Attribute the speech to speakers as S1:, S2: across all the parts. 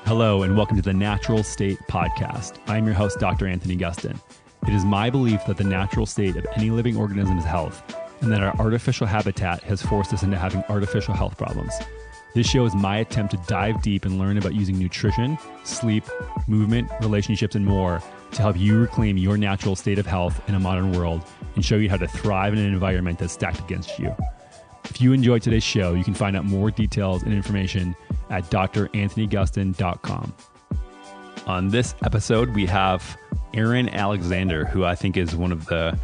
S1: Hello, and welcome to the Natural State Podcast. I'm your host, Dr. Anthony Gustin. It is my belief that the natural state of any living organism is health, and that our artificial habitat has forced us into having artificial health problems. This show is my attempt to dive deep and learn about using nutrition, sleep, movement, relationships, and more to help you reclaim your natural state of health in a modern world and show you how to thrive in an environment that's stacked against you. If you enjoyed today's show, you can find out more details and information at dranthonygustin.com. On this episode, we have Aaron Alexander, who I think is one of the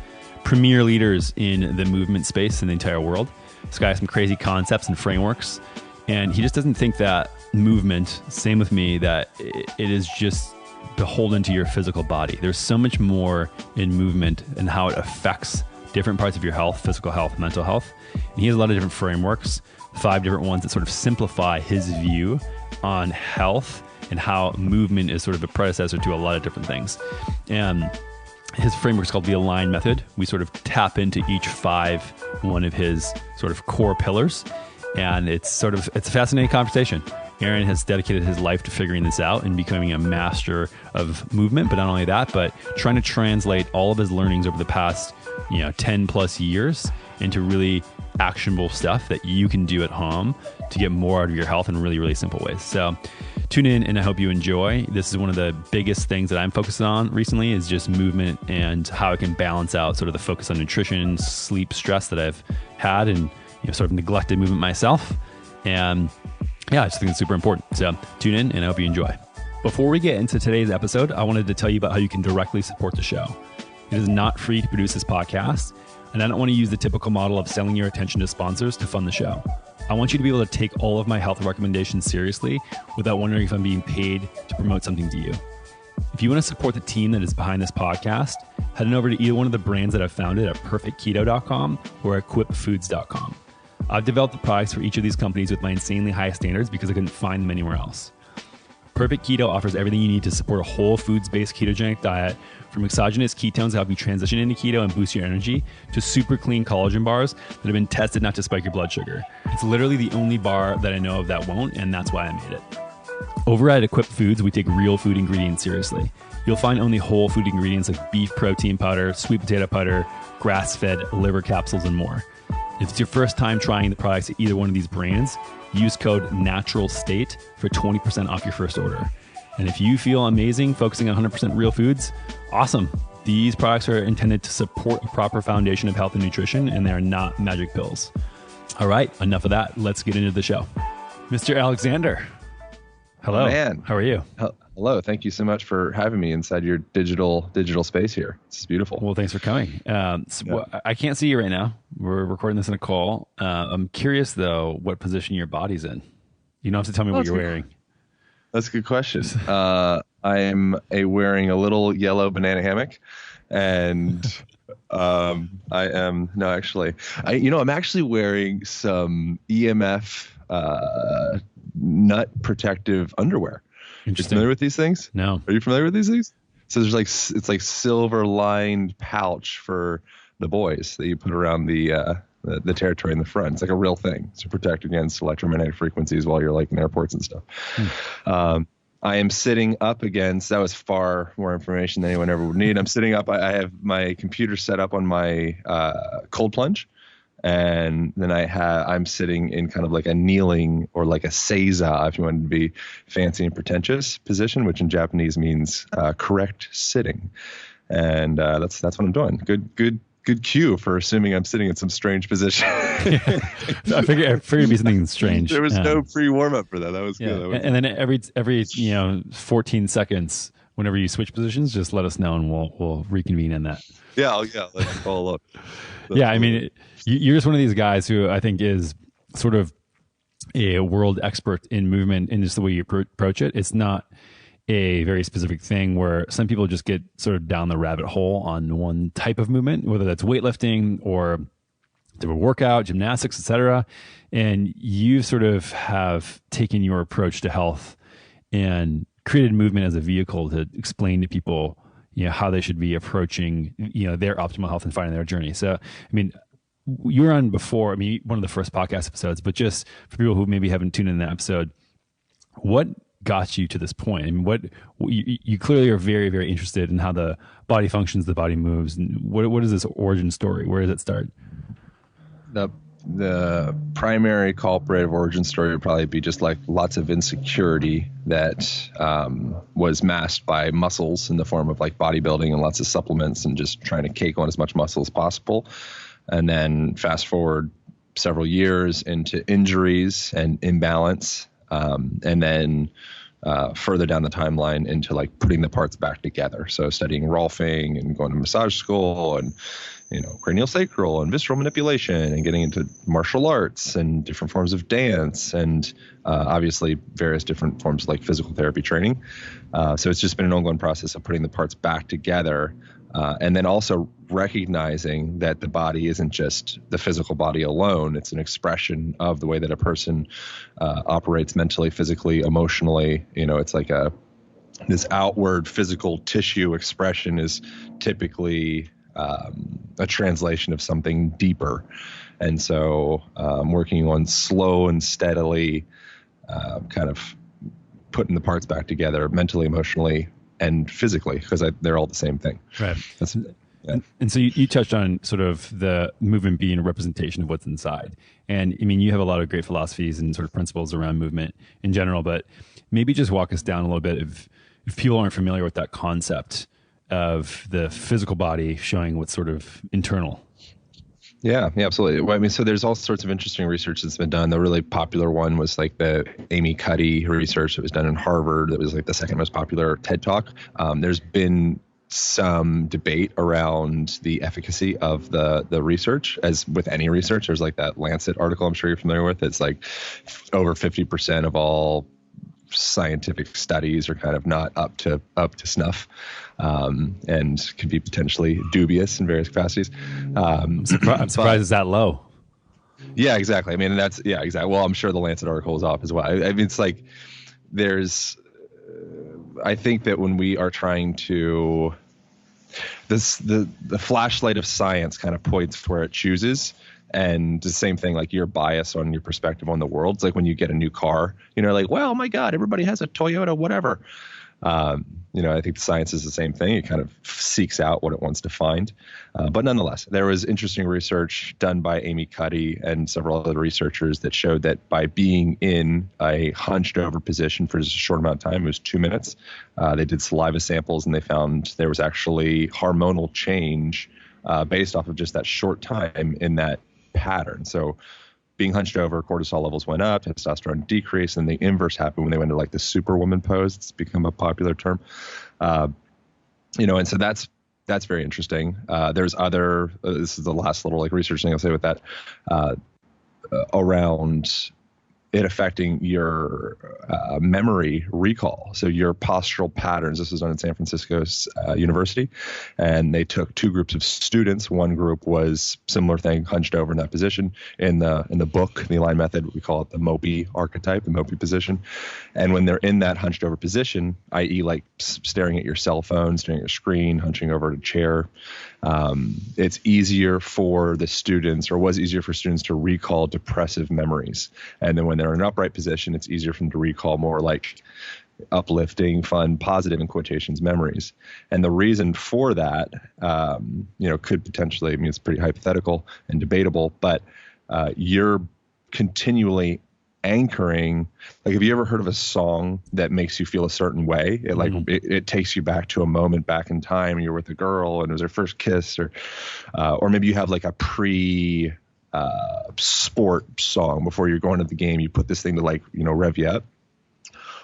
S1: premier leaders in the movement space in the entire world. This guy has some crazy concepts and frameworks, and he just doesn't think that movement, same with me, that it is just beholden to your physical body. There's so much more in movement and how it affects different parts of your health, physical health, mental health. And he has a lot of different frameworks, 5 different ones that sort of simplify his view on health and how movement is sort of a predecessor to a lot of different things. And his framework is called the Align Method. We sort of tap into each 5, one of his sort of core pillars. And it's a fascinating conversation. Aaron has dedicated his life to figuring this out and becoming a master of movement, but not only that, but trying to translate all of his learnings over the past 10 plus years into really actionable stuff that you can do at home to get more out of your health in really, really simple ways. So tune in and I hope you enjoy. This is one of the biggest things that I'm focusing on recently is just movement and how I can balance out sort of the focus on nutrition, sleep, stress that I've had and sort of neglected movement myself. And yeah, I just think it's super important. So tune in and I hope you enjoy. Before we get into today's episode, I wanted to tell you about how you can directly support the show. It is not free to produce this podcast, and I don't want to use the typical model of selling your attention to sponsors to fund the show. I want you to be able to take all of my health recommendations seriously without wondering if I'm being paid to promote something to you. If you want to support the team that is behind this podcast, head on over to either one of the brands that I've founded at perfectketo.com or equipfoods.com. I've developed the products for each of these companies with my insanely high standards because I couldn't find them anywhere else. Perfect Keto offers everything you need to support a whole foods-based ketogenic diet, from exogenous ketones to help you transition into keto and boost your energy, to super clean collagen bars that have been tested not to spike your blood sugar. It's literally the only bar that I know of that won't, and that's why I made it. Over at Equip Foods, we take real food ingredients seriously. You'll find only whole food ingredients like beef protein powder, sweet potato powder, grass-fed liver capsules, and more. If it's your first time trying the products at either one of these brands, use code NATURALSTATE for 20% off your first order. And if you feel amazing focusing on 100% real foods, awesome. These products are intended to support a proper foundation of health and nutrition, and they are not magic pills. All right, enough of that. Let's get into the show. Mr. Alexander, hello.
S2: Oh, man.
S1: How are you?
S2: Hello. Thank you so much for having me inside your digital space here. This is beautiful.
S1: Well, thanks for coming. I can't see you right now. We're recording this in a call. I'm curious, though, what position your body's in. You don't have to tell me what you're wearing.
S2: That's a good question. I'm wearing a little yellow banana hammock, and I'm actually wearing some EMF nut protective underwear. Are you familiar with these things?
S1: No.
S2: Are you familiar with these things? So it's like silver lined pouch for the boys that you put around the territory in the front. It's like a real thing to protect against electromagnetic frequencies while you're like in airports and stuff. I am sitting up against, that was far more information than anyone ever would need. I'm sitting up. I have my computer set up on my cold plunge. And then I'm sitting in kind of like a kneeling or like a seiza, if you want to be fancy and pretentious position, which in Japanese means correct sitting. And that's what I'm doing. Good cue for assuming I'm sitting in some strange position.
S1: I figured it'd be something strange.
S2: There was no pre warm up for that. That was good.
S1: And then every 14 seconds, whenever you switch positions, just let us know and we'll reconvene in that.
S2: Yeah. Let's follow up.
S1: Yeah, I mean, you're just one of these guys who I think is sort of a world expert in movement and just the way you approach it. It's not a very specific thing where some people just get sort of down the rabbit hole on one type of movement, whether that's weightlifting or different workout, gymnastics, etc. And you sort of have taken your approach to health and created movement as a vehicle to explain to people, how they should be approaching, their optimal health and finding their journey. So, I mean, you were on before, one of the first podcast episodes, but just for people who maybe haven't tuned in that episode, what got you to this point? I mean, you clearly are very, very interested in how the body functions, the body moves. And what is this origin story? Where does it start?
S2: The primary culprit of origin story would probably be just like lots of insecurity that was masked by muscles in the form of like bodybuilding and lots of supplements and just trying to cake on as much muscle as possible. And then fast forward several years into injuries and imbalance. And then further down the timeline into like putting the parts back together. So studying Rolfing and going to massage school and, cranial sacral and visceral manipulation and getting into martial arts and different forms of dance and obviously various different forms of like physical therapy training. So it's just been an ongoing process of putting the parts back together. And then also recognizing that the body isn't just the physical body alone. It's an expression of the way that a person operates mentally, physically, emotionally. It's like this outward physical tissue expression is typically a translation of something deeper. And so working on slow and steadily kind of putting the parts back together mentally, emotionally, and physically, because they're all the same thing.
S1: Right.
S2: Yeah.
S1: And so you touched on sort of the movement being a representation of what's inside. And I mean, you have a lot of great philosophies and sort of principles around movement in general, but maybe just walk us down a little bit if people aren't familiar with that concept of the physical body showing what's sort of internal.
S2: Yeah, absolutely. Well, I mean, so there's all sorts of interesting research that's been done. The really popular one was like the Amy Cuddy research that was done in Harvard. That was like the second most popular TED Talk. There's been some debate around the efficacy of the research. As with any research, there's like that Lancet article I'm sure you're familiar with. It's like over 50% of all scientific studies are kind of not up to snuff, and can be potentially dubious in various capacities.
S1: I'm surprised it's that low.
S2: Yeah, exactly. I mean, exactly. Well, I'm sure the Lancet article was off as well. I mean, it's like I think that when we are trying to, the flashlight of science kind of points where it chooses. And the same thing, like your bias on your perspective on the world. It's like when you get a new car, like, well, oh my God, everybody has a Toyota, whatever. I think the science is the same thing. It kind of seeks out what it wants to find. But nonetheless, there was interesting research done by Amy Cuddy and several other researchers that showed that by being in a hunched over position for just a short amount of time, it was 2 minutes, they did saliva samples and they found there was actually hormonal change based off of just that short time in that pattern. So being hunched over, cortisol levels went up, testosterone decreased, and the inverse happened when they went to like the superwoman pose. It's become a popular term. And so that's very interesting. There's other, this is the last little like research thing I'll say with that, around it affecting your memory recall. So your postural patterns. This was done at San Francisco University, and they took two groups of students. One group was similar thing, hunched over in that position. In the book, the Align method, we call it the Mopey archetype, the Mopey position. And when they're in that hunched over position, i.e. like staring at your cell phone, staring at your screen, hunching over at a chair, it's easier for the students, or was easier for students, to recall depressive memories. And then when they're in an upright position, it's easier for them to recall more like uplifting, fun, positive, in quotations, memories. And the reason for that, could potentially, I mean, it's pretty hypothetical and debatable, but you're continually anchoring. Like, have you ever heard of a song that makes you feel a certain way? It like it takes you back to a moment back in time. You're with a girl and it was her first kiss, or maybe you have like a sport song before you're going to the game. You put this thing to like rev you up.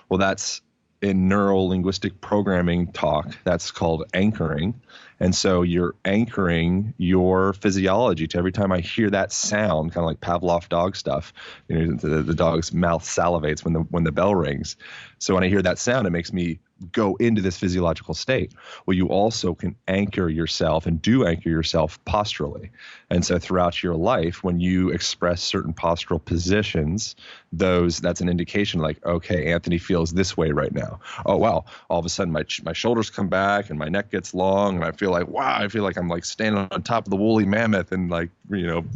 S2: Well, that's in neuro-linguistic programming talk. That's called anchoring. And so you're anchoring your physiology to every time I hear that sound, kind of like Pavlov dog stuff. The dog's mouth salivates when the bell rings. So when I hear that sound, it makes me go into this physiological state. Well, you also can anchor yourself and do anchor yourself posturally. And so throughout your life, when you express certain postural positions, that's an indication like, okay, Anthony feels this way right now. Oh, wow. All of a sudden my shoulders come back and my neck gets long and I feel like, wow, I feel like I'm like standing on top of the woolly mammoth in like,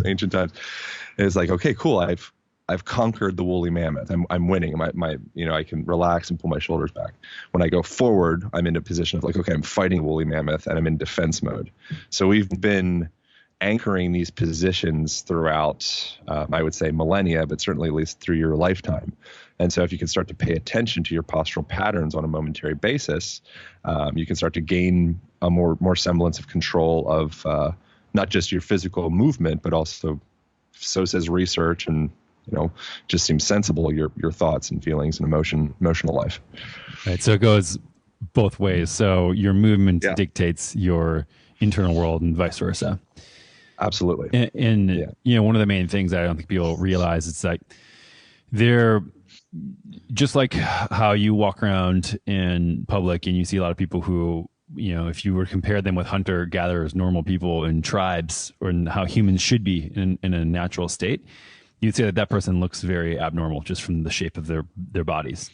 S2: ancient times. And it's like, okay, cool. I've I've conquered the woolly mammoth. I'm winning. I can relax and pull my shoulders back. When I go forward, I'm in a position of like, okay, I'm fighting a woolly mammoth and I'm in defense mode. So we've been anchoring these positions throughout, I would say millennia, but certainly at least through your lifetime. And so if you can start to pay attention to your postural patterns on a momentary basis, you can start to gain a more semblance of control of not just your physical movement, but also, so says research, and just seems sensible, your thoughts and feelings and emotional life.
S1: Right. So it goes both ways. So your movement dictates your internal world and vice versa.
S2: Absolutely.
S1: And one of the main things that I don't think people realize, it's like they're just like how you walk around in public and you see a lot of people who, if you were to compare them with hunter gatherers, normal people in tribes, or in how humans should be in a natural state, you'd say that person looks very abnormal just from the shape of their bodies,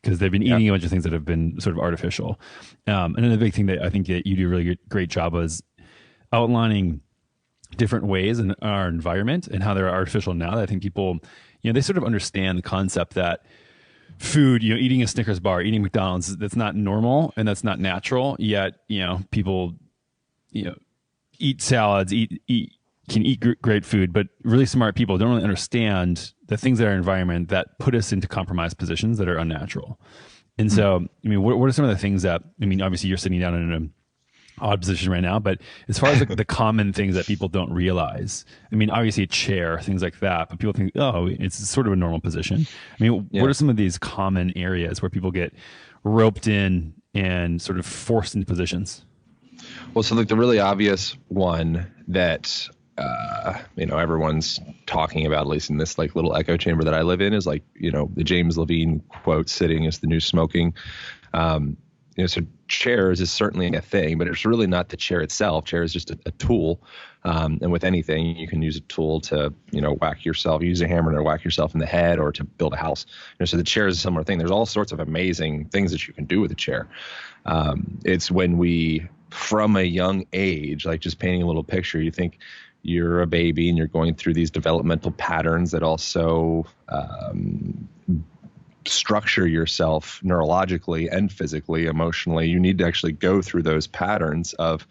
S1: because they've been eating a bunch of things that have been sort of artificial. And then the big thing that I think that you do a really great job is outlining different ways in our environment and how they're artificial now, that I think people, they sort of understand the concept that food, eating a Snickers bar, eating McDonald's, that's not normal and that's not natural. Yet, people, eat salads, can eat great food, but really smart people don't really understand the things that are environment that put us into compromised positions that are unnatural. And so, what are some of the things that, obviously you're sitting down in an odd position right now, but as far as the common things that people don't realize, obviously a chair, things like that, but people think, oh, it's sort of a normal position. What are some of these common areas where people get roped in and sort of forced into positions?
S2: Well, so the really obvious one that everyone's talking about, at least in this little echo chamber that I live in, is the James Levine quote, "Sitting is the new smoking." So chairs is certainly a thing, but it's really not the chair itself. Chair is just a tool. And with anything, you can use a tool to, whack yourself, use a hammer to whack yourself in the head, or to build a house. So the chair is a similar thing. There's all sorts of amazing things that you can do with a chair. It's when we, from a young age, like just painting a little picture, you think you're a baby and you're going through these developmental patterns that also structure yourself neurologically and physically, emotionally. You need to actually go through those patterns of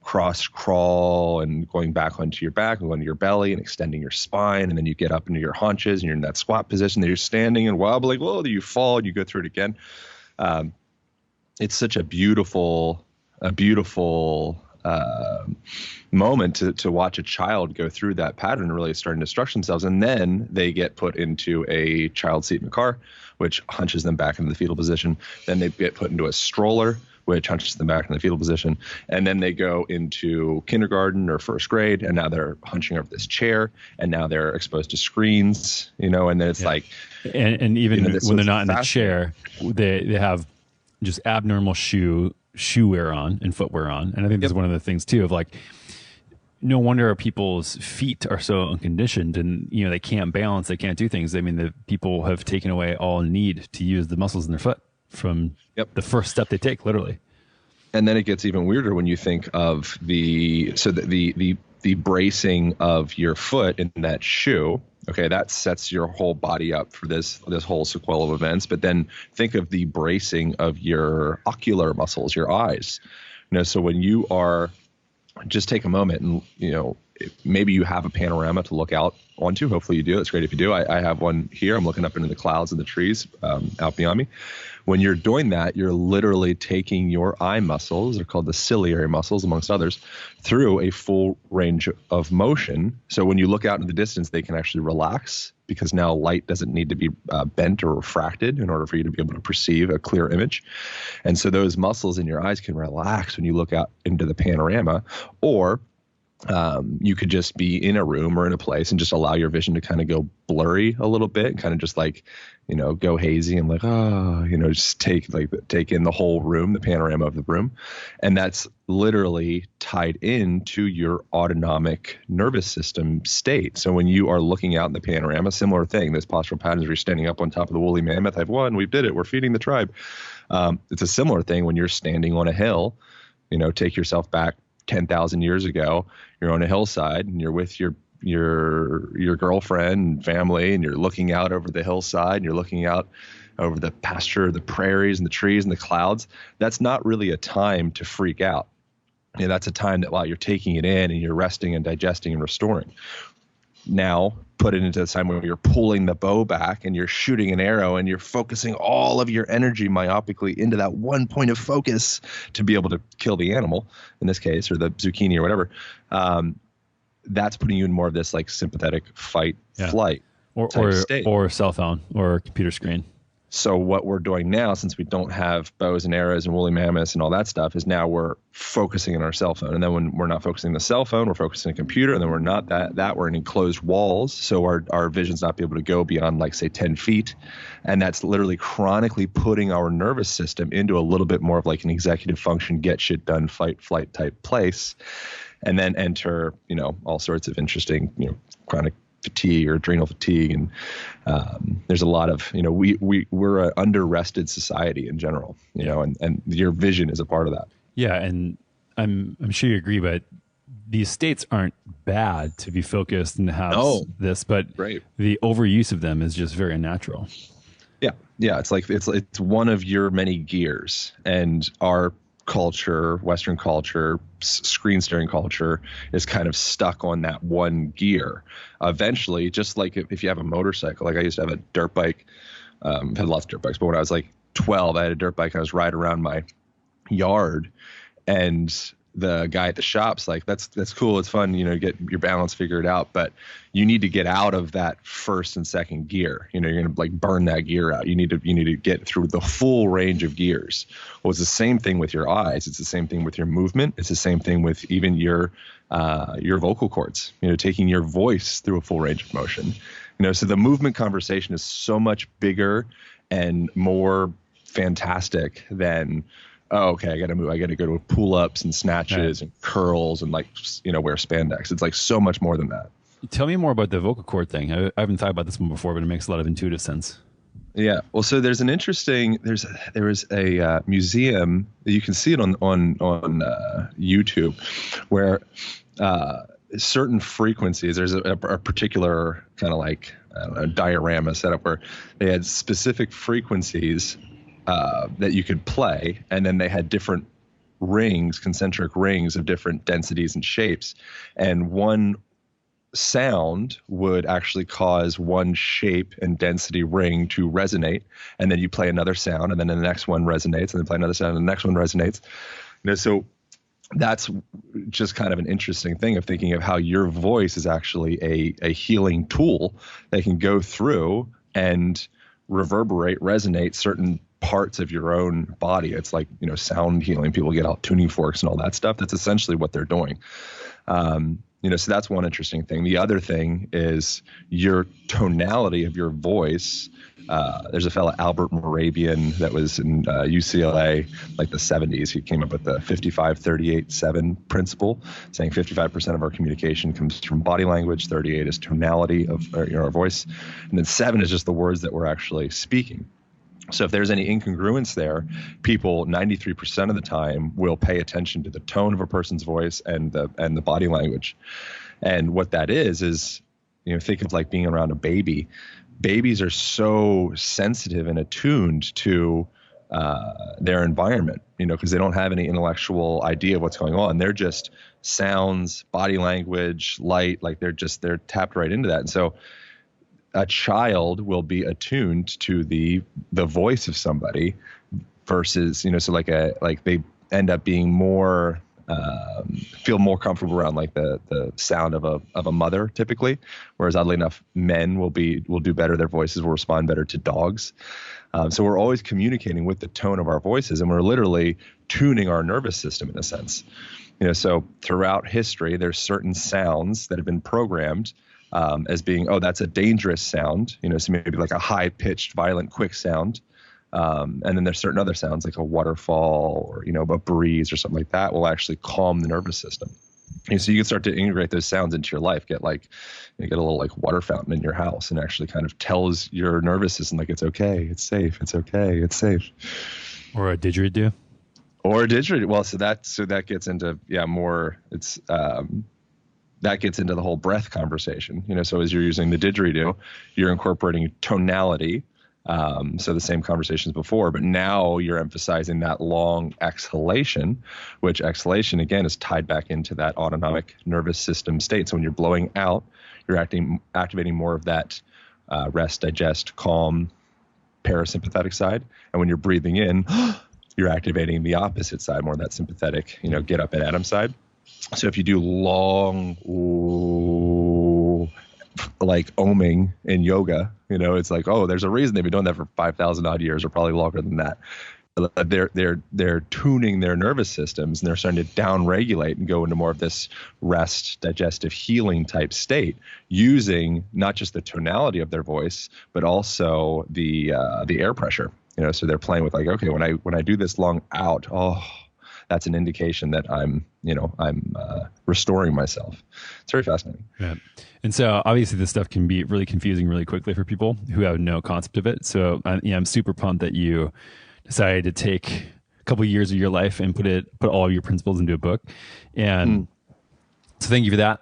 S2: cross crawl and going back onto your back and going to your belly and extending your spine. And then you get up into your haunches and you're in that squat position that you're standing and wobbling. Well, you fall and you go through it again. It's such a beautiful moment to watch a child go through that pattern and really starting to structure themselves. And then they get put into a child seat in a car, which hunches them back into the fetal position. Then they get put into a stroller, which hunches them back in the fetal position. And then they go into kindergarten or first grade, and now they're hunching over this chair, and now they're exposed to screens, and then it's
S1: and even when they're not in the chair, they have just abnormal shoe wear on and footwear on. And I think this is one of the things too, of no wonder people's feet are so unconditioned, and they can't balance, they can't do things. The people have taken away all need to use the muscles in their foot from the first step they take, literally.
S2: And then it gets even weirder when you think of the bracing of your foot in that shoe. Okay, that sets your whole body up for this whole sequel of events. But then think of the bracing of your ocular muscles, your eyes. So when you are, just take a moment and, maybe you have a panorama to look out onto. Hopefully you do. It's great if you do. I have one here. I'm looking up into the clouds and the trees out beyond me. When you're doing that, you're literally taking your eye muscles, they're called the ciliary muscles, amongst others, through a full range of motion. So when you look out in the distance, they can actually relax, because now light doesn't need to be bent or refracted in order for you to be able to perceive a clear image. And so those muscles in your eyes can relax when you look out into the panorama. Or you could just be in a room or in a place and just allow your vision to kind of go blurry a little bit, and kind of just go hazy and just take in the whole room, the panorama of the room. And that's literally tied into your autonomic nervous system state. So when you are looking out in the panorama, similar thing, this postural patterns, where you're standing up on top of the woolly mammoth. I've won, we did it, we're feeding the tribe. It's a similar thing when you're standing on a hill. Take yourself back 10,000 years ago, you're on a hillside and you're with your your girlfriend and family, and you're looking out over the hillside, and you're looking out over the pasture, the prairies and the trees and the clouds, that's not really a time to freak out. That's a time that while you're taking it in and you're resting and digesting and restoring. Now put it into the time where you're pulling the bow back and you're shooting an arrow and you're focusing all of your energy myopically into that one point of focus to be able to kill the animal in this case, or the zucchini or whatever. That's putting you in more of this like sympathetic fight, flight state.
S1: Or cell phone or computer screen.
S2: So what we're doing now, since we don't have bows and arrows and woolly mammoths and all that stuff, is now we're focusing on our cell phone. And then when we're not focusing on the cell phone, we're focusing on a computer. And then we're not that we're in enclosed walls. So our vision's not be able to go beyond like, say, 10 feet. And that's literally chronically putting our nervous system into a little bit more of like an executive function, get shit done, fight, flight type place. And then enter, all sorts of interesting, chronic fatigue or adrenal fatigue. And there's a lot of, we're an under-rested society in general, and your vision is a part of that.
S1: Yeah. And I'm sure you agree, but these states aren't bad to be focused and have this, but the overuse of them is just very unnatural.
S2: Yeah. Yeah. It's like, it's one of your many gears, and our culture, Western culture, screen staring culture is kind of stuck on that one gear. Eventually, just like if you have a motorcycle, like I used to have a dirt bike, had lots of dirt bikes, but when I was like 12, I had a dirt bike. I was riding around my yard, and the guy at the shop's like, that's cool. It's fun, get your balance figured out, but you need to get out of that first and second gear. You're going to like burn that gear out. You need to get through the full range of gears. Well, it's the same thing with your eyes. It's the same thing with your movement. It's the same thing with even your vocal cords, taking your voice through a full range of motion. So the movement conversation is so much bigger and more fantastic than, oh, okay, I got to move. I got to go to pull-ups and snatches and curls and wear spandex. It's like so much more than that.
S1: Tell me more about the vocal cord thing. I haven't thought about this one before, but it makes a lot of intuitive sense.
S2: Yeah. Well, so there's an interesting, there is a museum, you can see it on YouTube, where certain frequencies, there's a particular kind of like, I don't know, diorama set up where they had specific frequencies that you could play, and then they had different rings, concentric rings of different densities and shapes, and one sound would actually cause one shape and density ring to resonate, and then you play another sound, and then the next one resonates, and then play another sound, and the next one resonates. So that's just kind of an interesting thing of thinking of how your voice is actually a healing tool that can go through and reverberate, resonate certain parts of your own body. It's like, sound healing. People get out tuning forks and all that stuff. That's essentially what they're doing. So that's one interesting thing. The other thing is your tonality of your voice. There's a fellow, Albert Moravian, that was in UCLA, like the 70s. He came up with the 55-38-7 principle, saying 55% of our communication comes from body language, 38 is tonality of our voice, and then 7 is just the words that we're actually speaking. So if there's any incongruence there, people 93% of the time will pay attention to the tone of a person's voice and the body language. And what that is, think of like being around a baby. Babies are so sensitive and attuned to their environment, because they don't have any intellectual idea of what's going on. They're just sounds, body language, light, like they're tapped right into that. And so a child will be attuned to the voice of somebody versus, so like they end up being more, feel more comfortable around like the sound of a mother typically. Whereas oddly enough, men will do better. Their voices will respond better to dogs. So we're always communicating with the tone of our voices, and we're literally tuning our nervous system in a sense. So throughout history, there's certain sounds that have been programmed as being, that's a dangerous sound, so maybe like a high-pitched, violent, quick sound. And then there's certain other sounds like a waterfall or, a breeze or something like that will actually calm the nervous system. And so you can start to integrate those sounds into your life, get a little like water fountain in your house, and actually kind of tells your nervous system like, it's okay, it's safe, it's okay, it's safe.
S1: Or a didgeridoo. Well,
S2: so that gets into, more, it's, that gets into the whole breath conversation. So as you're using the didgeridoo, you're incorporating tonality. So the same conversations before, but now you're emphasizing that long exhalation, which exhalation again is tied back into that autonomic nervous system state. So when you're blowing out, you're activating more of that rest, digest, calm, parasympathetic side. And when you're breathing in, you're activating the opposite side, more of that sympathetic, get up and at 'em side. So if you do long, like oming in yoga, it's like, oh, there's a reason they've been doing that for 5,000 odd years, or probably longer than that. They're tuning their nervous systems, and they're starting to downregulate and go into more of this rest, digestive, healing type state, using not just the tonality of their voice, but also the air pressure. So they're playing with like, okay, when I do this long out, that's an indication that I'm restoring myself. It's very fascinating.
S1: Yeah. And so obviously this stuff can be really confusing really quickly for people who have no concept of it. So I'm super pumped that you decided to take a couple of years of your life and put all of your principles into a book. And so thank you for that.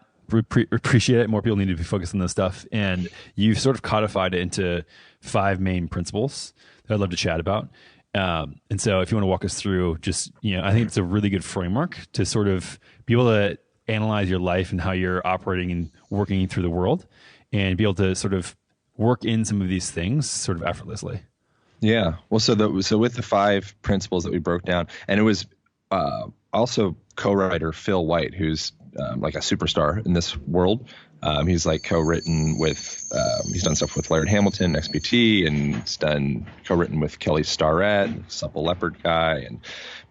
S1: Appreciate it. More people need to be focused on this stuff. And you've sort of codified it into 5 main principles that I'd love to chat about. And so if you want to walk us through just, I think it's a really good framework to sort of be able to analyze your life and how you're operating and working through the world, and be able to sort of work in some of these things sort of effortlessly.
S2: Yeah. Well, so with the 5 principles that we broke down, and it was also co-writer Phil White, who's like a superstar in this world. He's like co-written with, he's done stuff with Laird Hamilton, XPT, and he's done co-written with Kelly Starrett, Supple Leopard guy, and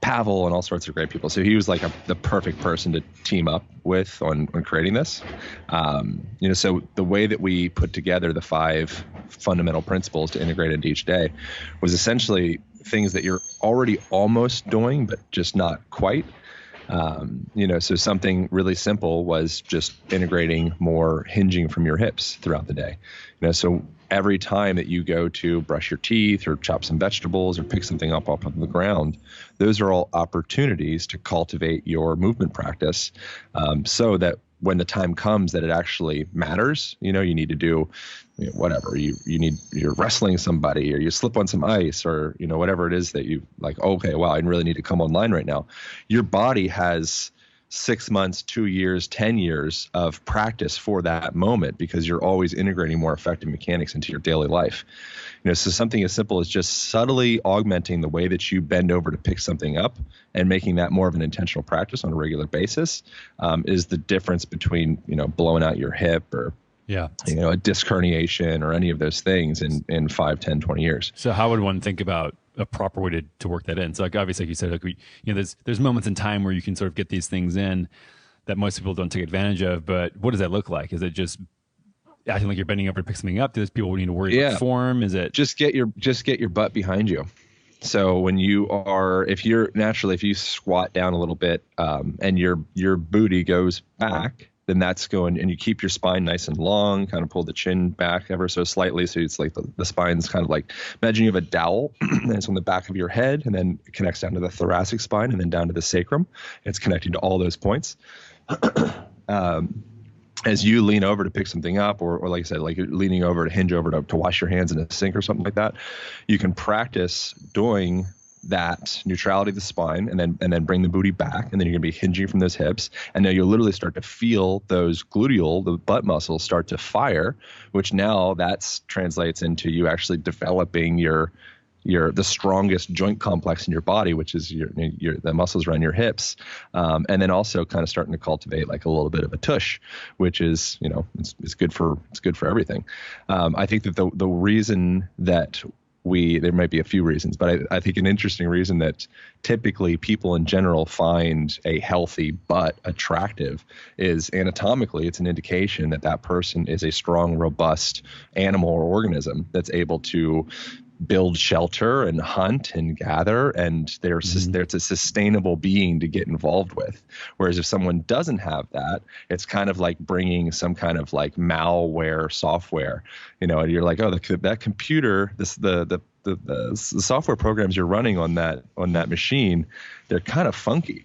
S2: Pavel, and all sorts of great people. So he was like the perfect person to team up with on creating this. So the way that we put together the 5 fundamental principles to integrate into each day was essentially things that you're already almost doing, but just not quite. So something really simple was just integrating more hinging from your hips throughout the day. So every time that you go to brush your teeth or chop some vegetables or pick something up off of the ground, those are all opportunities to cultivate your movement practice, so that when the time comes that it actually matters, you need to do whatever you're wrestling somebody, or you slip on some ice, or whatever it is that you like, okay, wow, I really need to come online right now. Your body has 6 months, 2 years, 10 years of practice for that moment, because you're always integrating more effective mechanics into your daily life. So something as simple as just subtly augmenting the way that you bend over to pick something up and making that more of an intentional practice on a regular basis is the difference between, blowing out your hip or a disc herniation or any of those things in 5, 10, 20 years.
S1: So how would one think about a proper way to work that in? So like obviously, like you said, like there's moments in time where you can sort of get these things in that most people don't take advantage of. But what does that look like? Is it just acting like you're bending over to pick something up? Do people need to worry about form? Is it
S2: just get your butt behind you? So when if you squat down a little bit and your booty goes back, then that's going, and you keep your spine nice and long, kind of pull the chin back ever so slightly. So it's like the spine's kind of like, imagine you have a dowel and it's on the back of your head, and then it connects down to the thoracic spine and then down to the sacrum. It's connecting to all those points. As you lean over to pick something up, or like I said, like you're leaning over to hinge over to wash your hands in a sink or something like that, you can practice doing that neutrality of the spine, and then bring the booty back, and then you're gonna be hinging from those hips, and now you'll literally start to feel those the butt muscles start to fire, which now that's translates into you actually developing the strongest joint complex in your body, which is the muscles around your hips, and then also kind of starting to cultivate like a little bit of a tush, which is it's good for everything. I think that the reason that there might be a few reasons, but I think an interesting reason that typically people in general find a healthy butt attractive is anatomically, it's an indication that person is a strong, robust animal or organism that's able to build shelter and hunt and gather, and it's a sustainable being to get involved with. Whereas if someone doesn't have that, it's kind of like bringing some kind of like malware software, and you're like, oh, that computer, the software programs you're running on that machine, they're kind of funky.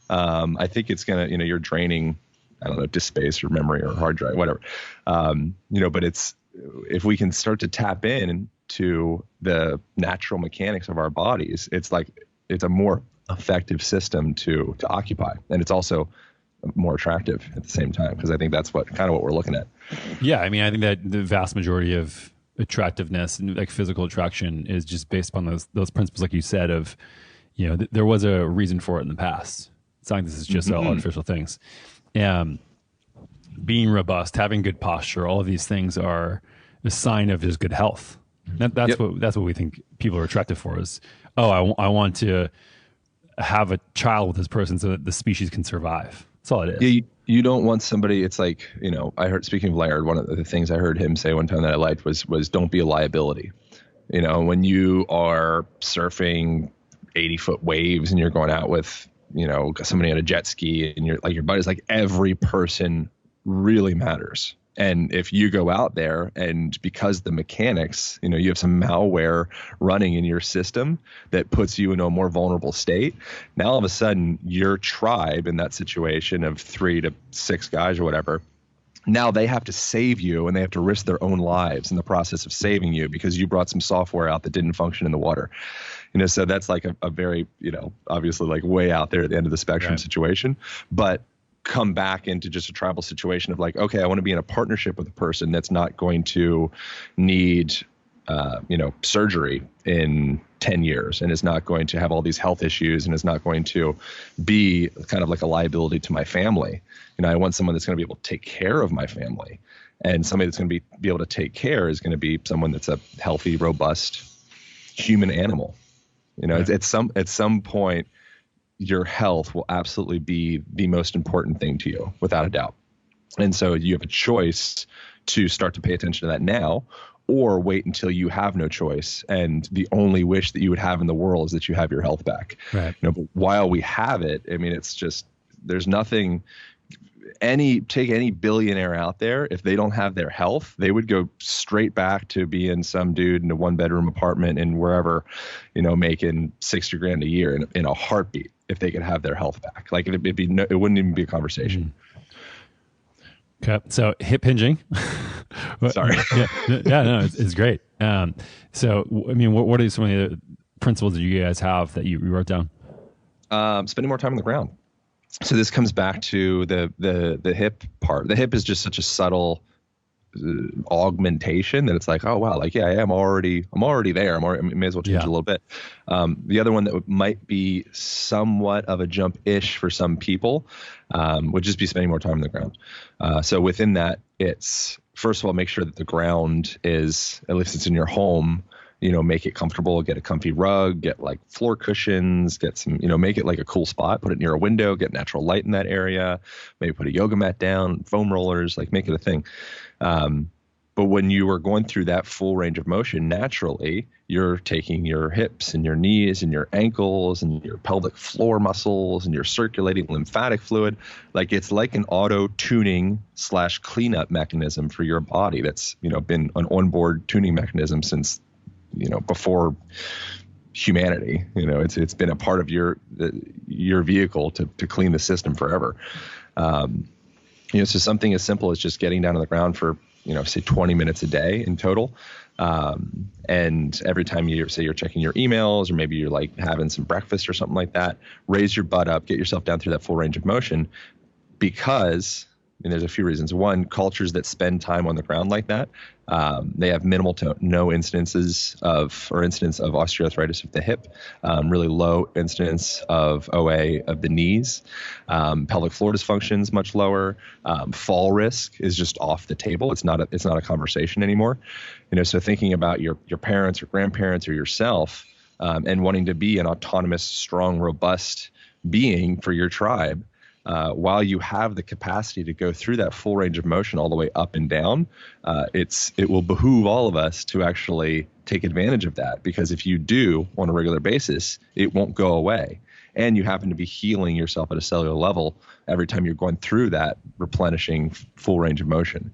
S2: I think it's gonna, you're draining I don't know, disk space or memory or hard drive, whatever. But if we can start to tap in to the natural mechanics of our bodies, it's a more effective system to occupy. And it's also more attractive at the same time, because I think that's what we're looking at.
S1: Yeah. I mean, I think that the vast majority of attractiveness and like physical attraction is just based upon those principles, like you said, of, there was a reason for it in the past. It's not like this is just all artificial things. Being robust, having good posture, all of these things are a sign of just good health. That's what we think people are attracted for is, I want to have a child with this person so that the species can survive. That's all it is.
S2: Yeah, you don't want somebody. It's like, I heard, speaking of Laird, one of the things I heard him say one time that I liked was don't be a liability. When you are surfing 80-foot waves and you're going out with, somebody on a jet ski and you're like, your buddy's like, every person really matters. And if you go out there and because the mechanics, you have some malware running in your system that puts you in a more vulnerable state, now all of a sudden your tribe in that situation of 3 to 6 guys or whatever, now they have to save you and they have to risk their own lives in the process of saving you because you brought some software out that didn't function in the water. So that's like a very, obviously like way out there at the end of the spectrum situation, but come back into just a tribal situation of like, okay, I want to be in a partnership with a person that's not going to need, surgery in 10 years and is not going to have all these health issues and is not going to be kind of like a liability to my family. I want someone that's going to be able to take care of my family, and somebody that's going to be able to take care is going to be someone that's a healthy, robust human animal. At some point, your health will absolutely be the most important thing to you, without a doubt. And so you have a choice to start to pay attention to that now, or wait until you have no choice. And the only wish that you would have in the world is that you have your health back.
S1: Right.
S2: But while we have it, I mean, it's just, there's nothing, take any billionaire out there, if they don't have their health, they would go straight back to being some dude in a 1-bedroom apartment in wherever, making $60,000 a year in a heartbeat, if they could have their health back. Like it wouldn't even be a conversation.
S1: Okay. So hip hinging.
S2: Sorry.
S1: No, it's great. So, I mean, what are some of the principles that you guys have that you wrote down?
S2: Spending more time on the ground. So this comes back to the hip part. The hip is just such a subtle augmentation that it's like, oh wow, like, yeah, I'm already there. I may as well change a little bit. The other one that might be somewhat of a jump-ish for some people would just be spending more time on the ground. So within that, it's, first of all, make sure that the ground is, at least it's in your home, make it comfortable, get a comfy rug, get like floor cushions, get some, make it like a cool spot, put it near a window, get natural light in that area, maybe put a yoga mat down, foam rollers, like make it a thing. But when you are going through that full range of motion, naturally, you're taking your hips and your knees and your ankles and your pelvic floor muscles and your circulating lymphatic fluid. Like it's like an auto tuning / cleanup mechanism for your body. That's, been an onboard tuning mechanism since, before humanity. It's been a part of your vehicle to clean the system forever. So something as simple as just getting down on the ground for, say 20 minutes a day in total. And every time you're checking your emails, or maybe you're like having some breakfast or something like that, raise your butt up, get yourself down through that full range of motion, because there's a few reasons. One, cultures that spend time on the ground like that, they have minimal to no incidence of osteoarthritis of the hip, really low incidence of OA of the knees, pelvic floor dysfunction is much lower, fall risk is just off the table. It's not a conversation anymore. So thinking about your parents or grandparents or yourself, and wanting to be an autonomous, strong, robust being for your tribe, while you have the capacity to go through that full range of motion all the way up and down, it will behoove all of us to actually take advantage of that, because if you do on a regular basis, it won't go away. And you happen to be healing yourself at a cellular level every time you're going through that replenishing full range of motion.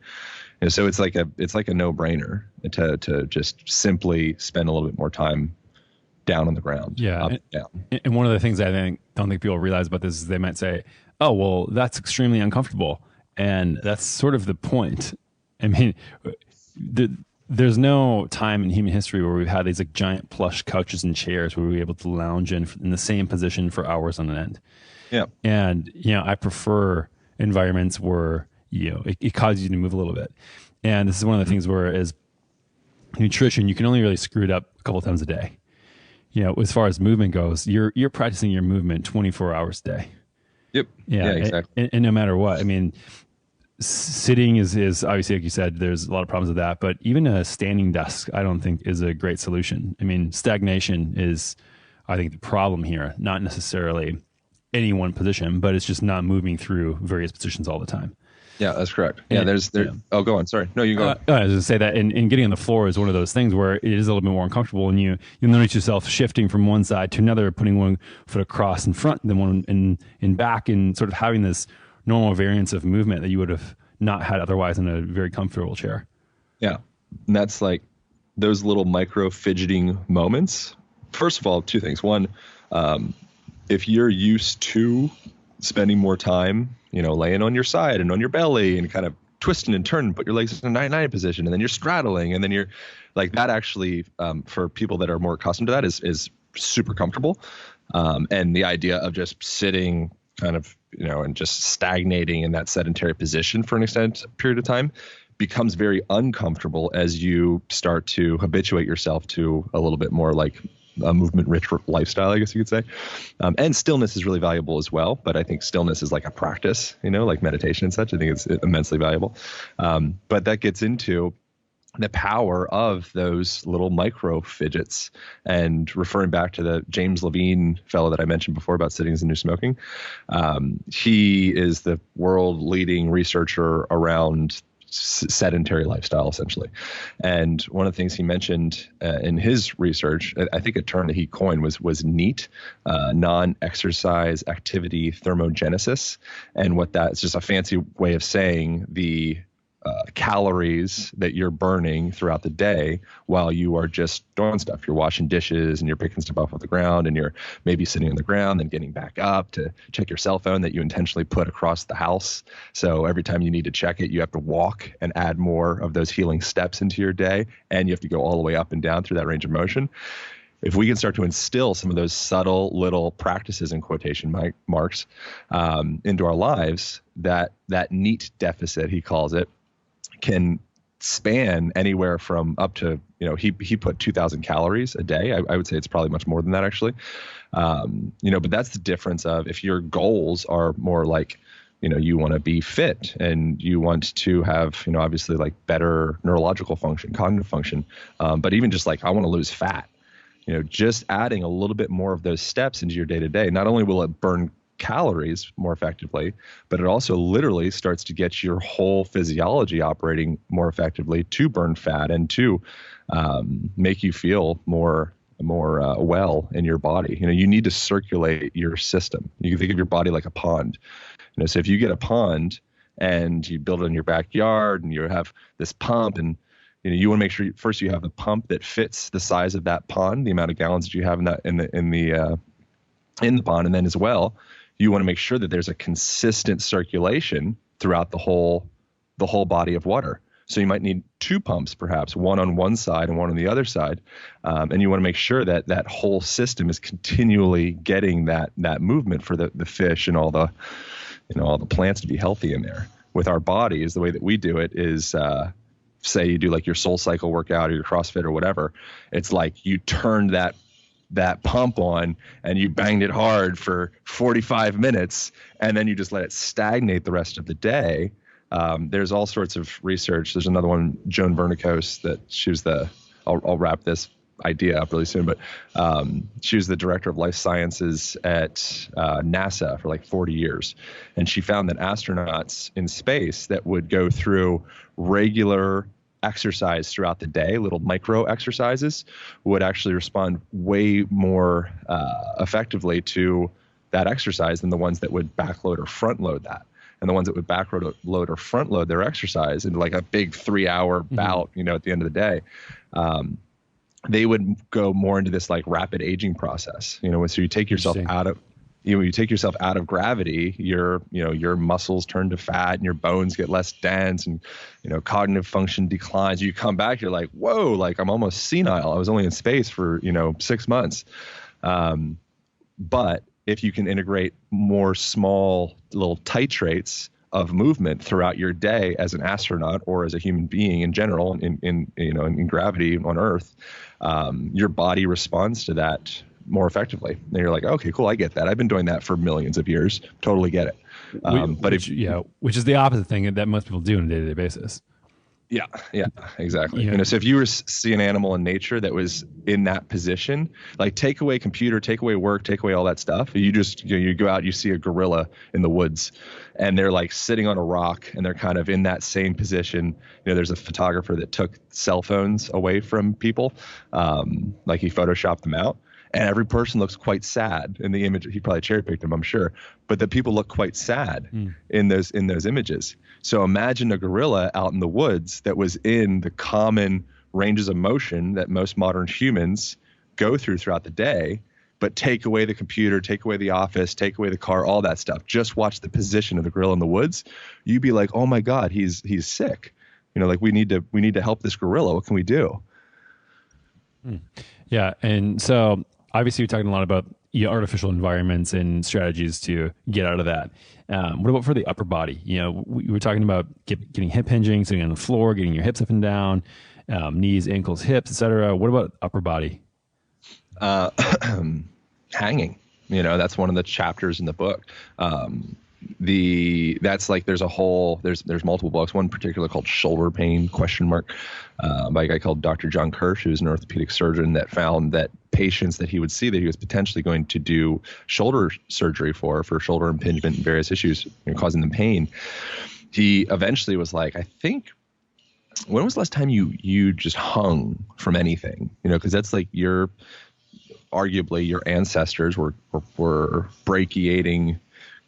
S2: And so it's like a no-brainer to just simply spend a little bit more time down on the ground.
S1: Yeah.
S2: Up and down.
S1: And one of the things I don't think people realize about this is they might say, oh, well, that's extremely uncomfortable. And that's sort of the point. I mean, there's no time in human history where we've had these like giant plush couches and chairs where we were able to lounge in the same position for hours on end.
S2: Yeah.
S1: And, I prefer environments where, it causes you to move a little bit. And this is one of the things where as nutrition, you can only really screw it up a couple of times a day. As far as movement goes, you're practicing your movement 24 hours a day.
S2: Yep. Yeah, exactly.
S1: And no matter what, I mean, sitting is obviously, like you said, there's a lot of problems with that, but even a standing desk, I don't think is a great solution. I mean, stagnation is, I think, the problem here, not necessarily any one position, but it's just not moving through various positions all the time.
S2: Yeah, that's correct. Yeah, Oh, go on. Sorry. No, you go on.
S1: I was going to say that, and getting on the floor is one of those things where it is a little bit more uncomfortable, and you notice yourself shifting from one side to another, putting one foot across in front, then one in back, and sort of having this normal variance of movement that you would have not had otherwise in a very comfortable chair.
S2: Yeah, and that's like those little micro fidgeting moments. First of all, two things. One, if you're used to spending more time, laying on your side and on your belly and kind of twisting and turning, put your legs in a 99 position, and then you're straddling, and then you're like that actually, for people that are more accustomed to that is super comfortable. And the idea of just sitting kind of, and just stagnating in that sedentary position for an extended period of time becomes very uncomfortable as you start to habituate yourself to a little bit more like a movement-rich lifestyle, I guess you could say. And stillness is really valuable as well, but I think stillness is like a practice, like meditation and such. I think it's immensely valuable. But that gets into the power of those little micro fidgets. And referring back to the James Levine fellow that I mentioned before about sitting is the new smoking, he is the world leading researcher around sedentary lifestyle, essentially. And one of the things he mentioned in his research, I think a term that he coined was NEAT, non-exercise activity thermogenesis. And what that's just a fancy way of saying the calories that you're burning throughout the day while you are just doing stuff. You're washing dishes and you're picking stuff off the ground, and you're maybe sitting on the ground and getting back up to check your cell phone that you intentionally put across the house. So every time you need to check it, you have to walk and add more of those healing steps into your day, and you have to go all the way up and down through that range of motion. If we can start to instill some of those subtle little practices in quotation marks into our lives, that NEAT deficit, he calls it, can span anywhere from up to, he put 2,000 calories a day. I would say it's probably much more than that, actually. But that's the difference of if your goals are more like, you want to be fit and you want to have, obviously like better neurological function, cognitive function, but even just like I want to lose fat, just adding a little bit more of those steps into your day to day, not only will it burn calories more effectively, but it also literally starts to get your whole physiology operating more effectively to burn fat and to make you feel more well in your body. You need to circulate your system. You can think of your body like a pond. So if you get a pond and you build it in your backyard and you have this pump, and you want to make sure first you have the pump that fits the size of that pond, the amount of gallons that you have in the pond, and then as well, you want to make sure that there's a consistent circulation throughout the whole body of water. So you might need two pumps, perhaps one on one side and one on the other side. And you want to make sure that that whole system is continually getting that movement for the fish and all the plants to be healthy in there. With our bodies, the way that we do it is, say you do like your Soul Cycle workout or your CrossFit or whatever. It's like you turn that pump on and you banged it hard for 45 minutes and then you just let it stagnate the rest of the day. There's all sorts of research. There's another one, Joan Vernikos, that she was I'll wrap this idea up really soon, but she was the director of life sciences at NASA for like 40 years. And she found that astronauts in space that would go through regular exercise throughout the day, little micro exercises, would actually respond way more effectively to that exercise than the ones that would backload or front load that. And the ones that would backload or front load their exercise into like a big 3-hour bout, at the end of the day, they would go more into this like rapid aging process, so you take yourself out of, when you take yourself out of gravity, your muscles turn to fat and your bones get less dense, and cognitive function declines. You come back, you're like, whoa, like I'm almost senile. I was only in space for 6 months. But if you can integrate more small little titrates of movement throughout your day as an astronaut or as a human being in general, in gravity on Earth, your body responds to that more effectively. And you're like, okay, cool, I get that. I've been doing that for millions of years. Totally get it.
S1: Which is the opposite thing that most people do on a day-to-day basis.
S2: Yeah, exactly. So if you were to see an animal in nature that was in that position, like take away computer, take away work, take away all that stuff. You just, you go out, you see a gorilla in the woods and they're like sitting on a rock and they're kind of in that same position. There's a photographer that took cell phones away from people. Like he photoshopped them out. And every person looks quite sad in the image. He probably cherry picked them, I'm sure. But the people look quite sad in those images. So imagine a gorilla out in the woods that was in the common ranges of motion that most modern humans go through throughout the day. But take away the computer, take away the office, take away the car, all that stuff. Just watch the position of the gorilla in the woods. You'd be like, oh my God, he's sick. Like we need to help this gorilla. What can we do?
S1: Yeah, and so obviously, we're talking a lot about artificial environments and strategies to get out of that. What about for the upper body? We were talking about getting hip hinging, sitting on the floor, getting your hips up and down, knees, ankles, hips, etc. What about upper body?
S2: Hanging. That's one of the chapters in the book. There's multiple books, one particular called Shoulder Pain ? By a guy called Dr. John Kirsch, who's an orthopedic surgeon, that found that patients that he would see that he was potentially going to do shoulder surgery for shoulder impingement and various issues causing them pain. He eventually was like, I think, when was the last time you just hung from anything? Because that's like arguably your ancestors were brachiating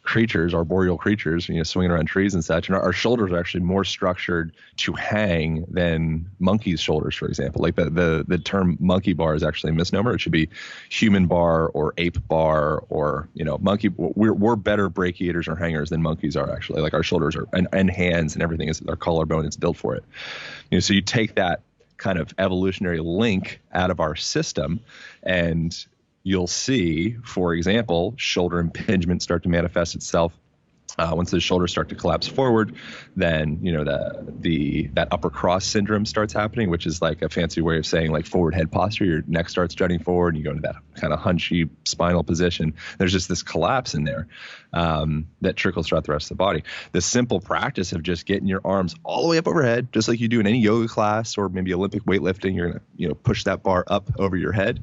S2: creatures, arboreal creatures, swinging around trees and such. And our shoulders are actually more structured to hang than monkeys' shoulders, for example. Like the term monkey bar is actually a misnomer. It should be human bar or ape bar or, monkey. We're better brachiators or hangers than monkeys are actually. Like our shoulders are and hands and everything is our collarbone. It's built for it. So you take that kind of evolutionary link out of our system and you'll see, for example, shoulder impingement start to manifest itself. Once the shoulders start to collapse forward, then that upper cross syndrome starts happening, which is like a fancy way of saying like forward head posture. Your neck starts jutting forward, and you go into that kind of hunchy spinal position. There's just this collapse in there that trickles throughout the rest of the body. The simple practice of just getting your arms all the way up overhead, just like you do in any yoga class or maybe Olympic weightlifting, you're gonna push that bar up over your head.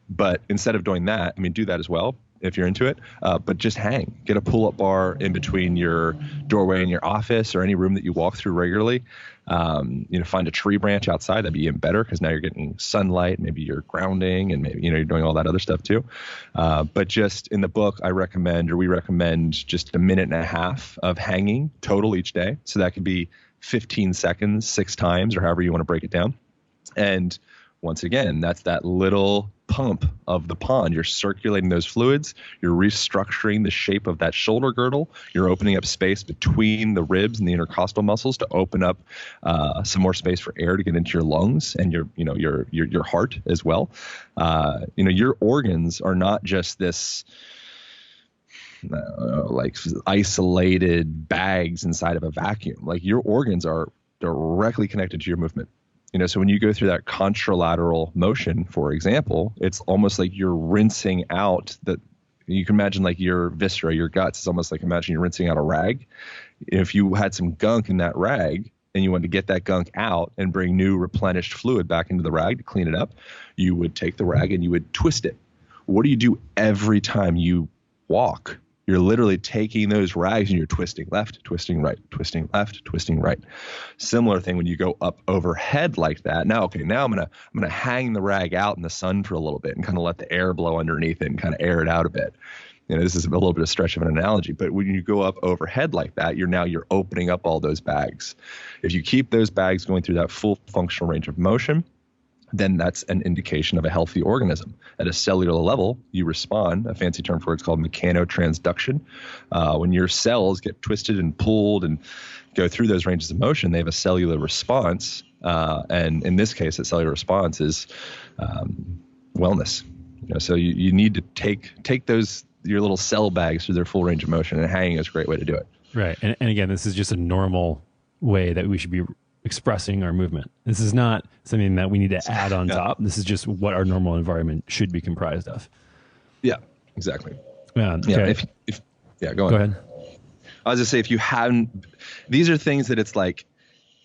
S2: But instead of doing that, do that as well if you're into it, but just hang. Get a pull-up bar in between your doorway in your office or any room that you walk through regularly. Find a tree branch outside. That'd be even better because now you're getting sunlight. Maybe you're grounding and maybe, you're doing all that other stuff too. But just in the book, we recommend just a minute and a half of hanging total each day. So that could be 15 seconds, 6 times, or however you want to break it down. And once again, that's that little pump of the pond. You're circulating those fluids. You're restructuring the shape of that shoulder girdle. You're opening up space between the ribs and the intercostal muscles to open up some more space for air to get into your lungs and your heart as well. Your organs are not just this like isolated bags inside of a vacuum. Like your organs are directly connected to your movement. So when you go through that contralateral motion, for example, it's almost like you're rinsing out you can imagine like your viscera, your guts. It's almost like imagine you're rinsing out a rag. If you had some gunk in that rag and you wanted to get that gunk out and bring new replenished fluid back into the rag to clean it up, you would take the rag and you would twist it. What do you do every time you walk? You're literally taking those rags and you're twisting left, twisting right, twisting left, twisting right. Similar thing when you go up overhead like that. Now I'm gonna hang the rag out in the sun for a little bit and kind of let the air blow underneath it and kind of air it out a bit. This is a little bit of stretch of an analogy, but when you go up overhead like that, you're opening up all those bags. If you keep those bags going through that full functional range of motion, then that's an indication of a healthy organism. At a cellular level, you respond. A fancy term for it's called mechanotransduction. When your cells get twisted and pulled and go through those ranges of motion, they have a cellular response. And in this case, that cellular response is wellness. So you need to take those your little cell bags through their full range of motion, and hanging is a great way to do it.
S1: Right. And again, this is just a normal way that we should be expressing our movement. This is not something that we need to add on top. This is just what our normal environment should be comprised of.
S2: Yeah, exactly.
S1: Okay.
S2: Yeah, go ahead. I was just say, if you haven't, these are things that it's like,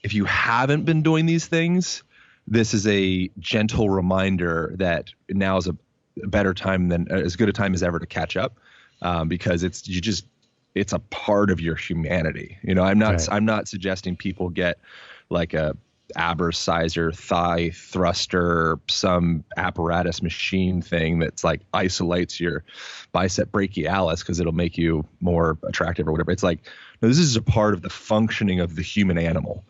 S2: if you haven't been doing these things, this is a gentle reminder that now is a better time than as good a time as ever to catch up, because it's a part of your humanity. I'm not suggesting people get like a Abersizer thigh thruster, some apparatus machine thing that's like isolates your bicep brachialis because it'll make you more attractive or whatever. It's like, no, this is a part of the functioning of the human animal,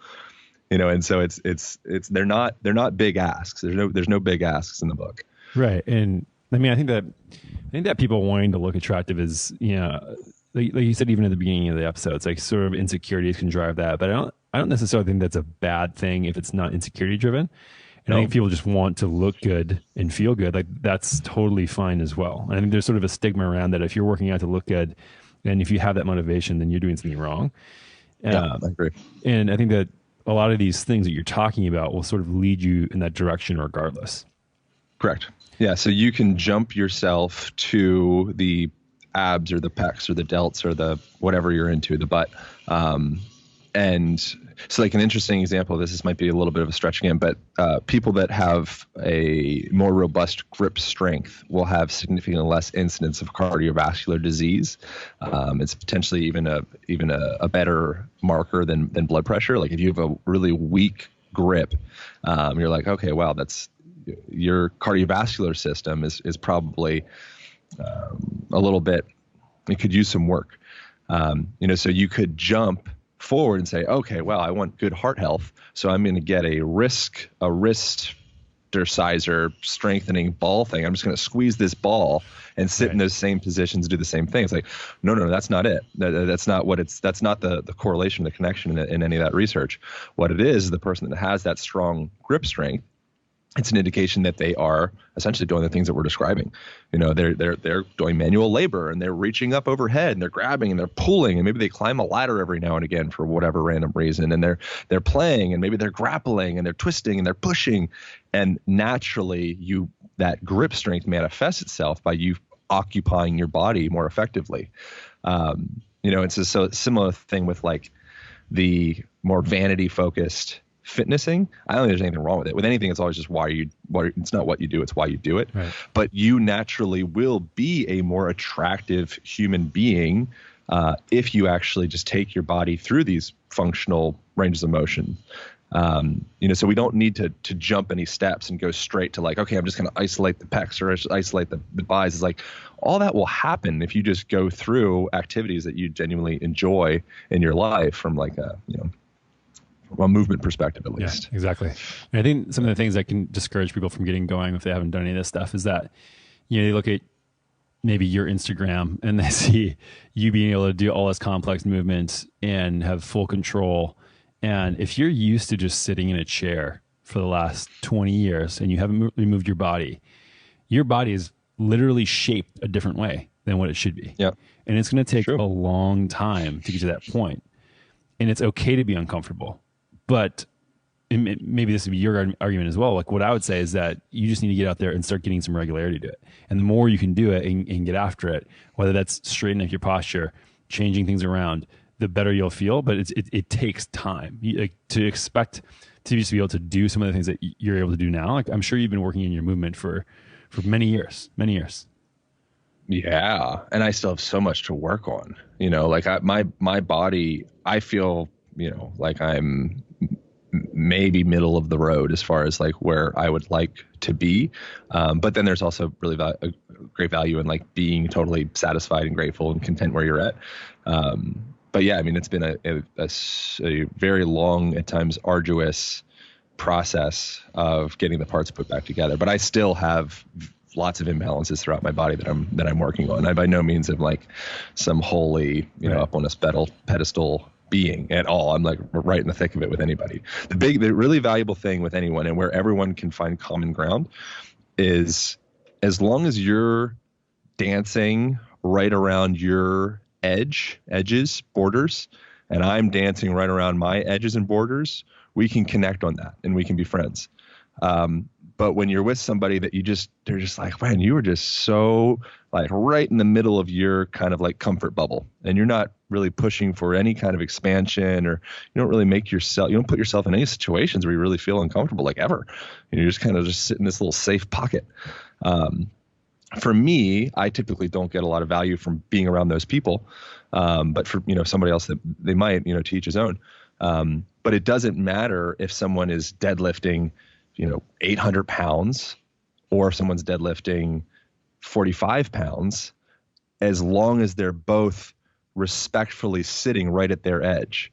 S2: and so it's they're not big asks. There's no big asks in the book.
S1: Right. And I mean, I think that people wanting to look attractive is, like you said, even at the beginning of the episode, it's like sort of insecurities can drive that, but I don't necessarily think that's a bad thing if it's not insecurity driven. And I think if people just want to look good and feel good, like that's totally fine as well. And I think there's sort of a stigma around that if you're working out to look good, and if you have that motivation, then you're doing something wrong.
S2: I agree.
S1: And I think that a lot of these things that you're talking about will sort of lead you in that direction regardless.
S2: Correct. Yeah. So you can jump yourself to the abs or the pecs or the delts or the whatever you're into, the butt. And so like an interesting example of this might be a little bit of a stretch again, but people that have a more robust grip strength will have significantly less incidence of cardiovascular disease. It's potentially even a better marker than blood pressure. Like if you have a really weak grip, you're like, okay, wow, that's your cardiovascular system is probably a little bit, it could use some work. So you could jump forward and say, okay, well, I want good heart health, so I'm going to get a wrist exerciser strengthening ball thing. I'm just going to squeeze this ball and sit in those same positions, do the same thing. It's like, no, that's not it. That's not what that's not the correlation, the connection in any of that research. What it is the person that has that strong grip strength, it's an indication that they are essentially doing the things that we're describing. They're doing manual labor, and they're reaching up overhead, and they're grabbing, and they're pulling, and maybe they climb a ladder every now and again for whatever random reason. And they're playing, and maybe they're grappling, and they're twisting, and they're pushing. And naturally, that grip strength manifests itself by you occupying your body more effectively. It's a similar thing with like the more vanity focused fitnessing. I don't think there's anything wrong with it. With anything, it's always just it's not what you do, it's why you do it. Right. But you naturally will be a more attractive human being if you actually just take your body through these functional ranges of motion. So we don't need to jump any steps and go straight to like, okay, I'm just going to isolate the pecs or isolate the biceps. It's like all that will happen if you just go through activities that you genuinely enjoy in your life from like a movement perspective, at least.
S1: Yeah, exactly. And I think some of the things that can discourage people from getting going if they haven't done any of this stuff is that, they look at maybe your Instagram and they see you being able to do all this complex movements and have full control. And if you're used to just sitting in a chair for the last 20 years and you haven't moved your body is literally shaped a different way than what it should be.
S2: Yeah.
S1: And it's going to take a long time to get to that point. And it's okay to be uncomfortable. But maybe this would be your argument as well. Like what I would say is that you just need to get out there and start getting some regularity to it. And the more you can do it and get after it, whether that's straightening up your posture, changing things around, the better you'll feel. But it takes time. To expect to just be able to do some of the things that you're able to do now. Like I'm sure you've been working in your movement for many years.
S2: Yeah. And I still have so much to work on. My body, I feel, like I'm maybe middle of the road as far as like where I would like to be. But then there's also really a great value in like being totally satisfied and grateful and content where you're at. But yeah, I mean, it's been a very long, at times arduous process of getting the parts put back together. But I still have lots of imbalances throughout my body that I'm working on. I by no means am like some holy, up on a pedestal being at all. I'm like right in the thick of it with anybody. The really valuable thing with anyone, and where everyone can find common ground, is as long as you're dancing right around your edges, borders, and I'm dancing right around my edges and borders, we can connect on that and we can be friends. But when you're with somebody that they're just like, man, you were just so like right in the middle of your kind of like comfort bubble, and you're not really pushing for any kind of expansion, or you don't put yourself in any situations where you really feel uncomfortable, like ever. You're just kind of just sit in this little safe pocket. For me, I typically don't get a lot of value from being around those people. But for, somebody else, that they might, to each his own. But it doesn't matter if someone is deadlifting, 800 pounds, or if someone's deadlifting 45 pounds, as long as they're both respectfully sitting right at their edge.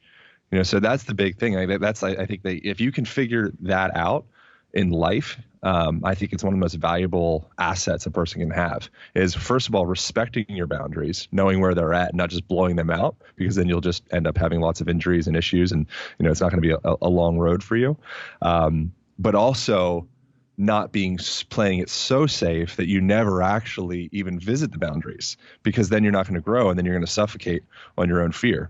S2: So that's the big thing. I think that if you can figure that out in life, I think it's one of the most valuable assets a person can have, is first of all, respecting your boundaries, knowing where they're at, not just blowing them out, because then you'll just end up having lots of injuries and issues, and, it's not going to be a long road for you. But also not playing it so safe that you never actually even visit the boundaries, because then you're not going to grow, and then you're going to suffocate on your own fear.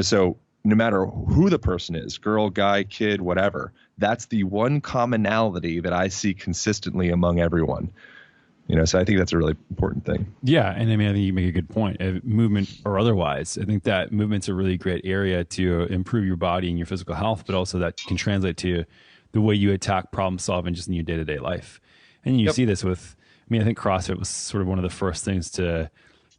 S2: So no matter who the person is, girl, guy, kid, whatever, that's the one commonality that I see consistently among everyone. So I think that's a really important thing.
S1: Yeah. And I mean, I think you make a good point. Movement or otherwise, I think that movement's a really great area to improve your body and your physical health, but also that can translate to the way you attack problem solving just in your day-to-day life. And you see this with, I think CrossFit was sort of one of the first things to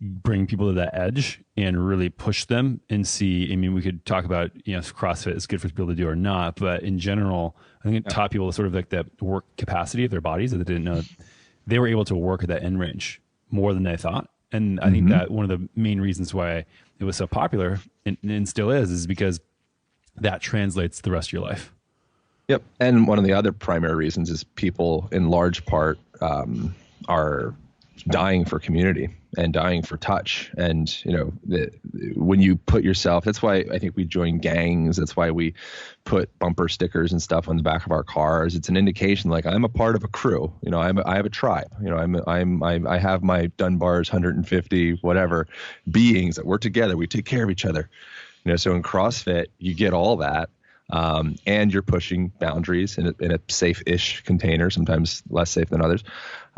S1: bring people to that edge and really push them and see. We could talk about, if CrossFit is good for people to do or not, but in general, I think it taught people sort of like that work capacity of their bodies, that they didn't know they were able to work at that end range more than they thought. And I think that one of the main reasons why it was so popular and still is because that translates the rest of your life.
S2: Yep. And one of the other primary reasons is people in large part are dying for community and dying for touch. And, when you put yourself, that's why I think we join gangs. That's why we put bumper stickers and stuff on the back of our cars. It's an indication, like, I'm a part of a crew. I have a tribe. I have my Dunbar's 150 whatever beings that work together. We take care of each other. So in CrossFit, you get all that. And you're pushing boundaries in a safe-ish container, sometimes less safe than others.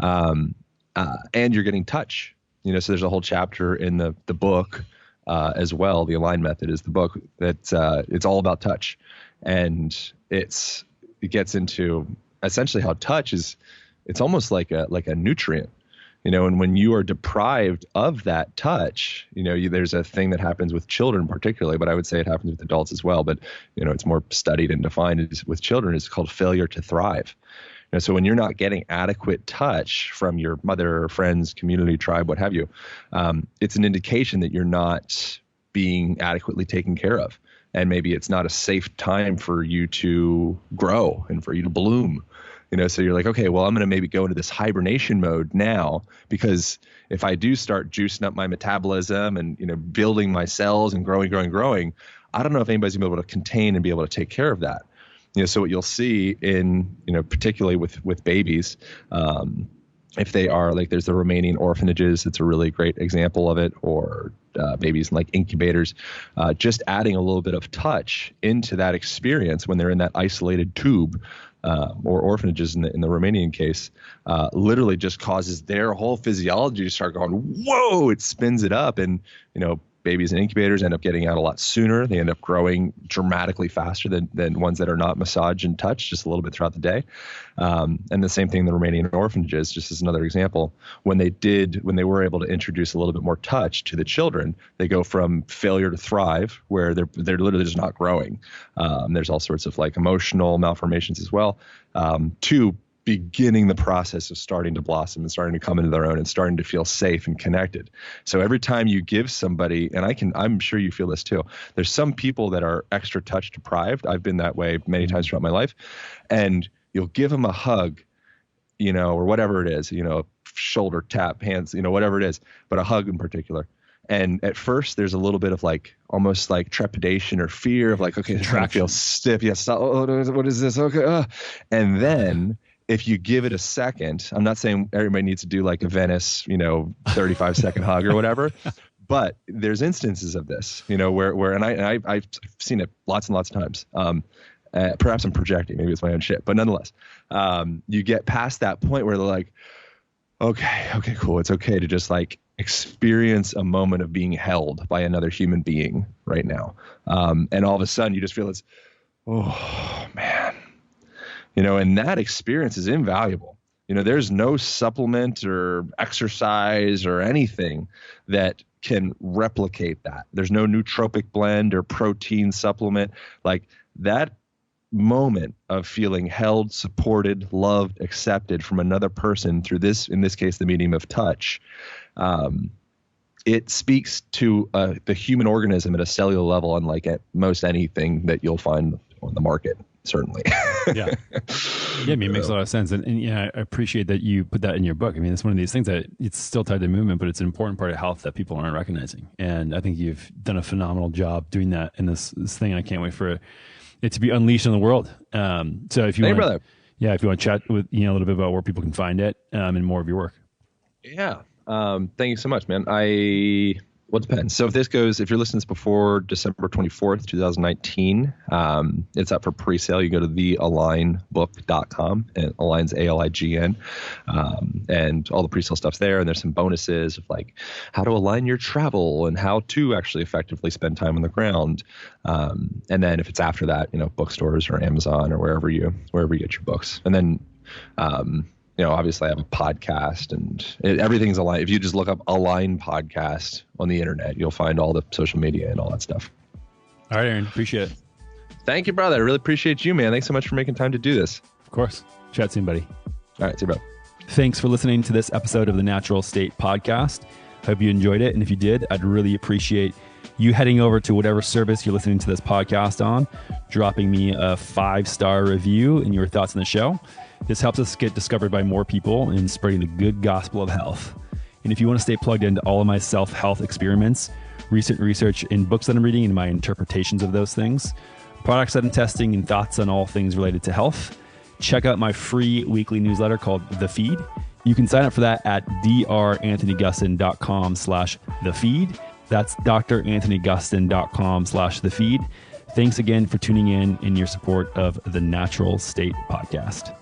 S2: And you're getting touch, so there's a whole chapter in the book as well. The Align Method is the book that it's all about touch, and it gets into essentially how touch is, it's almost like a nutrient, and when you are deprived of that touch, there's a thing that happens with children particularly, but I would say it happens with adults as well. But, it's more studied and defined with children. It's called failure to thrive. So when you're not getting adequate touch from your mother, friends, community, tribe, what have you, it's an indication that you're not being adequately taken care of. And maybe it's not a safe time for you to grow and for you to bloom. So you're like, okay, well, I'm going to maybe go into this hibernation mode now, because if I do start juicing up my metabolism and, building my cells and growing, I don't know if anybody's going to be able to contain and be able to take care of that. So what you'll see in, particularly with babies, if they are like, there's the Romanian orphanages, it's a really great example of it, or babies in like incubators, just adding a little bit of touch into that experience when they're in that isolated tube, or orphanages in the Romanian case, literally just causes their whole physiology to start going, whoa, it spins it up. And, babies in incubators end up getting out a lot sooner. They end up growing dramatically faster than ones that are not massaged and touched just a little bit throughout the day. And the same thing in the Romanian orphanages, just as another example, when they were able to introduce a little bit more touch to the children, they go from failure to thrive, where they're literally just not growing. There's all sorts of like emotional malformations as well, to beginning the process of starting to blossom and starting to come into their own and starting to feel safe and connected. So every time you give somebody, and I'm sure you feel this too, there's some people that are extra touch deprived. I've been that way many times throughout my life. And you'll give them a hug, or whatever it is, shoulder tap, hands, whatever it is, but a hug in particular. And at first there's a little bit of almost like trepidation or fear of okay, it's trying to feel stiff. Yes. Oh, what is this? Okay. And then if you give it a second, I'm not saying everybody needs to do a Venice, 35-second hug or whatever, but there's instances of this, where, and I've seen it lots and lots of times. Perhaps I'm projecting, maybe it's my own shit, but nonetheless, you get past that point where they're like, okay, cool. It's okay to just experience a moment of being held by another human being right now. And all of a sudden you just feel this, oh man, and that experience is invaluable. There's no supplement or exercise or anything that can replicate that. There's no nootropic blend or protein supplement. That moment of feeling held, supported, loved, accepted from another person through this, in this case, the medium of touch, it speaks to the human organism at a cellular level, unlike at most anything that you'll find on the market, certainly.
S1: Yeah. Yeah, it makes a lot of sense. And I appreciate that you put that in your book. It's one of these things that it's still tied to movement, but it's an important part of health that people aren't recognizing. And I think you've done a phenomenal job doing that in this thing. And I can't wait for it to be unleashed in the world. So if you want, if you want to chat with a little bit about where people can find it and more of your work.
S2: Yeah. Thank you so much, man. Well, it depends. So if you're listening to this before December 24th, 2019, it's up for pre-sale. You go to thealignbook.com, and Align's ALIGN, and all the pre-sale stuff's there. And there's some bonuses of how to align your travel and how to actually effectively spend time on the ground. And then if it's after that, bookstores or Amazon or wherever you get your books. And then, obviously I have a podcast and everything's aligned. If you just look up Align Podcast on the internet, you'll find all the social media and all that stuff.
S1: All right, Aaron, appreciate it.
S2: Thank you, brother. I really appreciate you, man. Thanks so much for making time to do this.
S1: Of course. Chat soon, buddy.
S2: All right, see you, bro.
S1: Thanks for listening to this episode of the Natural State Podcast. Hope you enjoyed it. And if you did, I'd really appreciate you heading over to whatever service you're listening to this podcast on, dropping me a 5-star review and your thoughts on the show. This helps us get discovered by more people and spreading the good gospel of health. And if you want to stay plugged into all of my self-health experiments, recent research and books that I'm reading and my interpretations of those things, products that I'm testing and thoughts on all things related to health, check out my free weekly newsletter called The Feed. You can sign up for that at dranthonygustin.com/thefeed. That's dranthonygustin.com/thefeed. Thanks again for tuning in and your support of the Natural State Podcast.